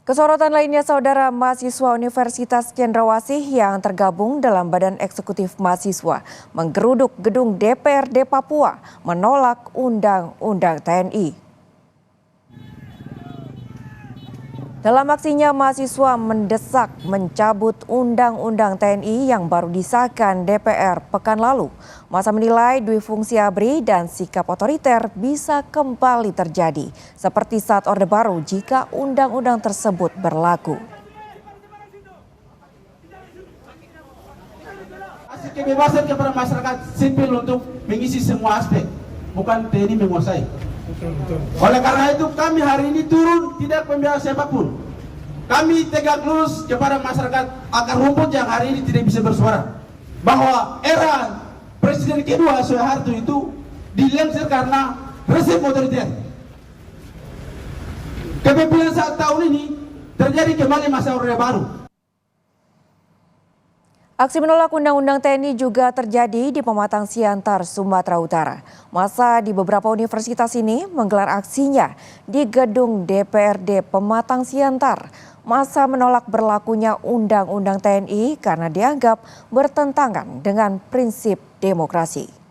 Kesorotan lainnya, saudara mahasiswa Universitas Cendrawasih yang tergabung dalam Badan Eksekutif Mahasiswa menggeruduk gedung DPRD Papua menolak Undang-Undang TNI. Dalam aksinya, mahasiswa mendesak mencabut Undang-Undang TNI yang baru disahkan DPR pekan lalu. Masa menilai dui fungsi ABRI dan sikap otoriter bisa kembali terjadi, seperti saat Orde Baru jika undang-undang tersebut berlaku. Kasih kebebasan kepada masyarakat sipil untuk mengisi semua aspek, bukan TNI menguasai. Oleh karena itu kami hari ini turun tidak membela siapapun. Kami tegak lurus kepada masyarakat akar rumput yang hari ini tidak bisa bersuara. Bahwa era Presiden kedua Soeharto itu dilensir karena rezim otoriter. Kepemimpinan saat tahun ini terjadi kembali masa Orde Baru. Aksi menolak Undang-Undang TNI juga terjadi di Pematang Siantar, Sumatera Utara. Masa di beberapa universitas ini menggelar aksinya di gedung DPRD Pematang Siantar. Masa menolak berlakunya Undang-Undang TNI karena dianggap bertentangan dengan prinsip demokrasi.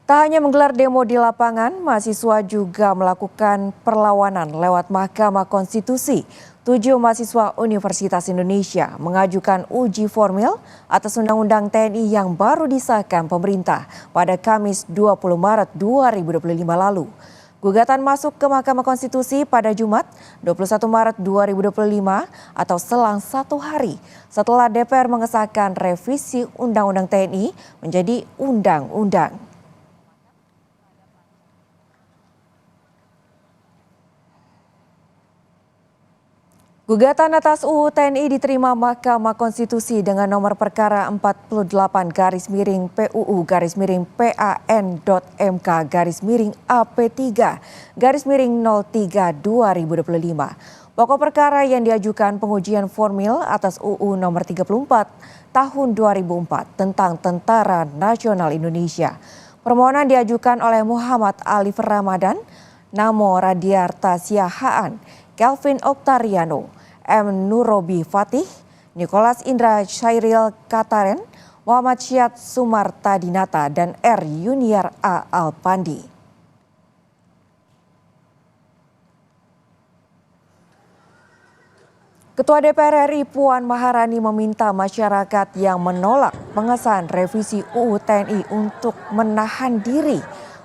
Tak hanya menggelar demo di lapangan, mahasiswa juga melakukan perlawanan lewat Mahkamah Konstitusi. 7 mahasiswa Universitas Indonesia mengajukan uji formil atas Undang-Undang TNI yang baru disahkan pemerintah pada Kamis 20 Maret 2025 lalu. Gugatan masuk ke Mahkamah Konstitusi pada Jumat 21 Maret 2025 atau selang 1 hari setelah DPR mengesahkan revisi Undang-Undang TNI menjadi undang-undang. Gugatan atas UU TNI diterima Mahkamah Konstitusi dengan nomor perkara 48/PAN.MK/AP3/03/2025. Pokok perkara yang diajukan pengujian formil atas UU nomor 34 tahun 2004 tentang Tentara Nasional Indonesia. Permohonan diajukan oleh Muhammad Alif Ramadan, Namo Radiarta Siahaan, Kelvin Oktariano, M. Nurobi Fatih, Nicholas Indra Syairil Kataren, Muhammad Syed Sumarta Dinata, dan R. Yuniar A. Alpandi. Ketua DPR RI Puan Maharani meminta masyarakat yang menolak pengesahan revisi UU TNI untuk menahan diri.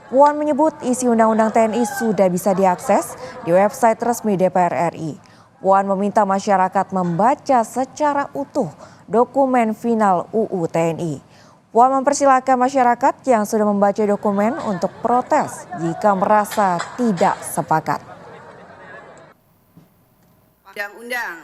Puan menyebut isi Undang-Undang TNI sudah bisa diakses di website resmi DPR RI. Puan meminta masyarakat membaca secara utuh dokumen final UU TNI. Puan mempersilahkan masyarakat yang sudah membaca dokumen untuk protes jika merasa tidak sepakat. Undang-undang.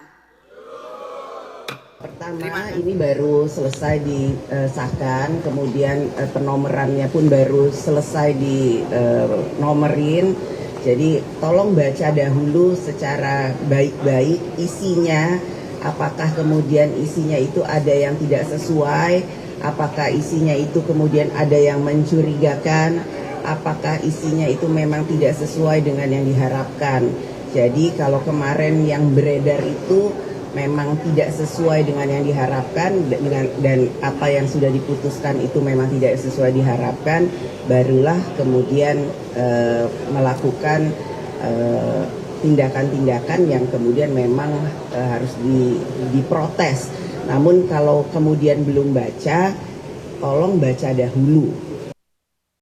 Pertama, ini baru selesai disahkan, kemudian penomorannya pun baru selesai dinomerin. Jadi tolong baca dahulu secara baik-baik isinya, apakah kemudian isinya itu ada yang tidak sesuai, apakah isinya itu kemudian ada yang mencurigakan, apakah isinya itu memang tidak sesuai dengan yang diharapkan. Jadi kalau kemarin yang beredar itu memang tidak sesuai dengan yang diharapkan dan apa yang sudah diputuskan itu memang tidak sesuai diharapkan, barulah kemudian melakukan tindakan-tindakan yang kemudian memang harus diprotes. Namun kalau kemudian belum baca, tolong baca dahulu.